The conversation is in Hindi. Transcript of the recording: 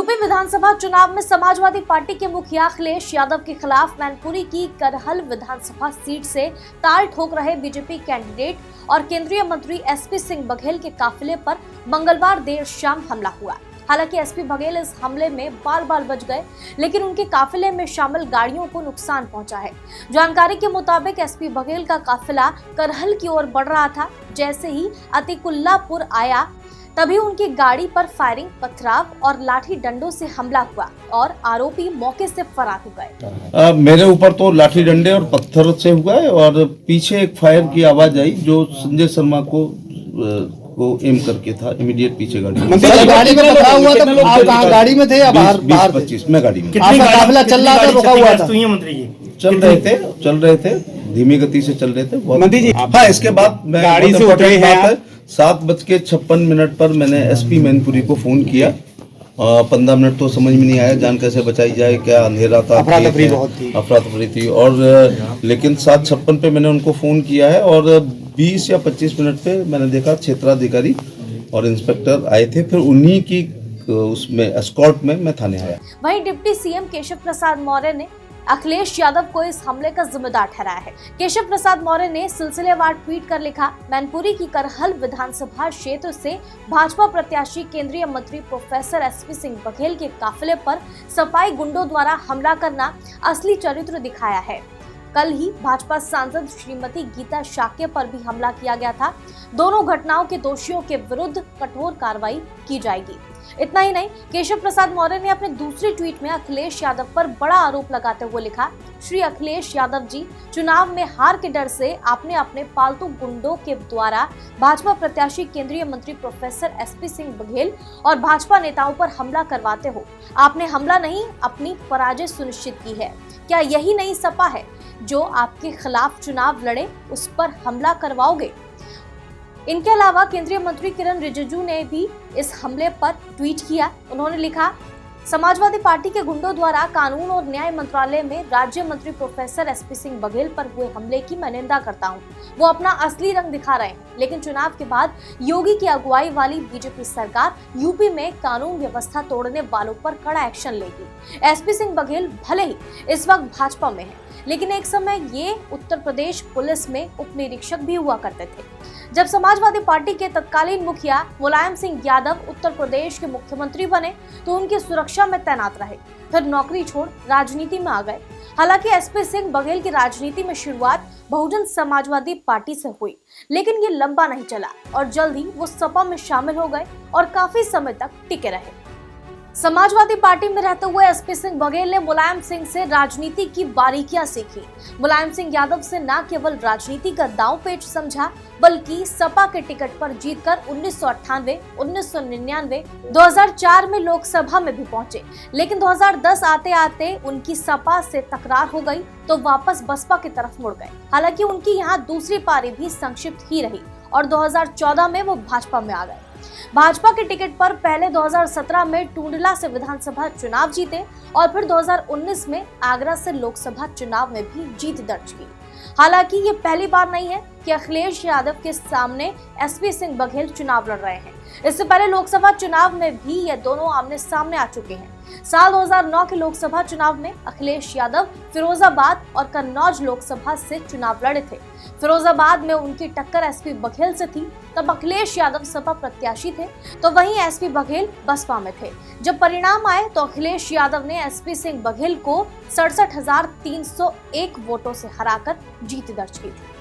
यूपी विधानसभा चुनाव में समाजवादी पार्टी के मुखिया अखिलेश यादव के खिलाफ मैनपुरी की करहल विधानसभा सीट से ताल ठोक रहे बीजेपी कैंडिडेट और केंद्रीय मंत्री एसपी सिंह बघेल के काफिले पर मंगलवार देर शाम हमला हुआ। हालांकि एसपी बघेल इस हमले में बाल बाल बच गए, लेकिन उनके काफिले में शामिल गाड़ियों को नुकसान पहुंचा है। जानकारी के मुताबिक एसपी बघेल का काफिला करहल की ओर बढ़ रहा था। जैसे ही अतिकुल्लापुर आया तभी उनकी गाड़ी पर फायरिंग, पथराव और लाठी डंडों से हमला हुआ और आरोपी मौके से फरार हो गए। मेरे ऊपर तो लाठी डंडे और पत्थर से हुआ है और पीछे एक फायर की आवाज आई जो संजय शर्मा को एम करके था। इमीडिएट पीछे गाड़ी में पथराव हुआ था। आप कहाँ गाड़ी में थे या बाहर? 20-25 में गाड़ी में। आपका काफिला चल रहा था, रुका हुआ था? चल रहे थे, धीमी गति से चल रहे थे मंत्री जी। हाँ, इसके बाद मैं गाड़ी से उतरे हैं। 7:56 पर मैंने एसपी मैनपुरी को फोन किया। 15 मिनट तो समझ में नहीं आया जान कैसे बचाई जाए, क्या अंधेरा था, अफरा तफरी थी। और लेकिन 7:56 पे मैंने उनको फोन किया है और 20 या 25 मिनट पे मैंने देखा क्षेत्राधिकारी और इंस्पेक्टर आए थे। फिर उन्हीं की उसमें एस्कॉर्ट में मैं थाने आया। वहीं डिप्टी सीएम केशव प्रसाद मौर्य ने अखिलेश यादव को इस हमले का जिम्मेदार ठहराया है। केशव प्रसाद मौर्य ने सिलसिलेवार ट्वीट कर लिखा, मैनपुरी की करहल विधानसभा क्षेत्र से भाजपा प्रत्याशी केंद्रीय मंत्री प्रोफेसर एसपी सिंह बघेल के काफिले पर सपाई गुंडों द्वारा हमला करना असली चरित्र दिखाया है। कल ही भाजपा सांसद श्रीमती गीता शाक्य पर भी हमला किया गया था। दोनों घटनाओं के दोषियों के विरुद्ध कठोर कार्रवाई की जाएगी। इतना ही नहीं, केशव प्रसाद मौर्य ने अपने दूसरे ट्वीट में अखिलेश यादव पर बड़ा आरोप लगाते हुए लिखा, श्री अखिलेश यादव जी, चुनाव में हार के डर से आपने अपने पालतू गुंडों के द्वारा भाजपा प्रत्याशी केंद्रीय मंत्री प्रोफेसर एसपी सिंह बघेल और भाजपा नेताओं पर हमला करवाते हो। आपने हमला नहीं, अपनी पराजय सुनिश्चित की है। क्या यही नहीं सपा है जो आपके खिलाफ चुनाव लड़े, उस पर हमला करवाओगे? इनके अलावा केंद्रीय मंत्री किरण रिजिजू ने भी इस हमले पर ट्वीट किया। उन्होंने लिखा, समाजवादी पार्टी के गुंडों द्वारा कानून और न्याय मंत्रालय में राज्य मंत्री प्रोफेसर एसपी सिंह बघेल पर हुए हमले की मैं निंदा करता हूं। वो अपना असली रंग दिखा रहे हैं, लेकिन चुनाव के बाद योगी की अगुवाई वाली बीजेपी सरकार यूपी में कानून व्यवस्था तोड़ने वालों पर कड़ा एक्शन लेगी। एसपी सिंह बघेल भले ही इस वक्त भाजपा में है, लेकिन एक समय ये उत्तर प्रदेश पुलिस में उप निरीक्षक भी हुआ करते थे। जब समाजवादी पार्टी के तत्कालीन मुखिया मुलायम सिंह यादव उत्तर प्रदेश के मुख्यमंत्री बने तो उनकी सुरक्षा में तैनात रहे, फिर नौकरी छोड़ राजनीति में आ गए। हालांकि एसपी सिंह बघेल की राजनीति में शुरुआत बहुजन समाजवादी पार्टी से हुई, लेकिन ये लंबा नहीं चला और जल्द ही वो सपा में शामिल हो गए और काफी समय तक टिके रहे। समाजवादी पार्टी में रहते हुए एसपी सिंह बघेल ने मुलायम सिंह से राजनीति की बारीकियां सीखी। मुलायम सिंह यादव से न केवल राजनीति का दांव पेच समझा, बल्कि सपा के टिकट पर जीतकर 1998, 1999, 2004 में लोकसभा में भी पहुंचे। लेकिन 2010 आते आते उनकी सपा से तकरार हो गई तो वापस बसपा की तरफ मुड़ गए। हालांकि उनकी यहाँ दूसरी पारी भी संक्षिप्त ही रही और 2014 में वो भाजपा में आ गए। भाजपा के टिकट पर पहले 2017 में टूंडला से विधानसभा चुनाव जीते और फिर 2019 में आगरा से लोकसभा चुनाव में भी जीत दर्ज की। हालांकि ये पहली बार नहीं है कि अखिलेश यादव के सामने एसपी सिंह बघेल चुनाव लड़ रहे हैं। इससे पहले लोकसभा चुनाव में भी ये दोनों आमने सामने आ चुके हैं। साल 2009 के लोकसभा चुनाव में अखिलेश यादव फिरोजाबाद और कन्नौज लोकसभा से चुनाव लड़े थे। फिरोजाबाद में उनकी टक्कर एसपी बघेल से थी। तब अखिलेश यादव सपा प्रत्याशी थे तो वहीं एसपी बघेल बसपा में थे। जब परिणाम आए तो अखिलेश यादव ने एसपी सिंह बघेल को 67,301 वोटों से हराकर जीत दर्ज की थी।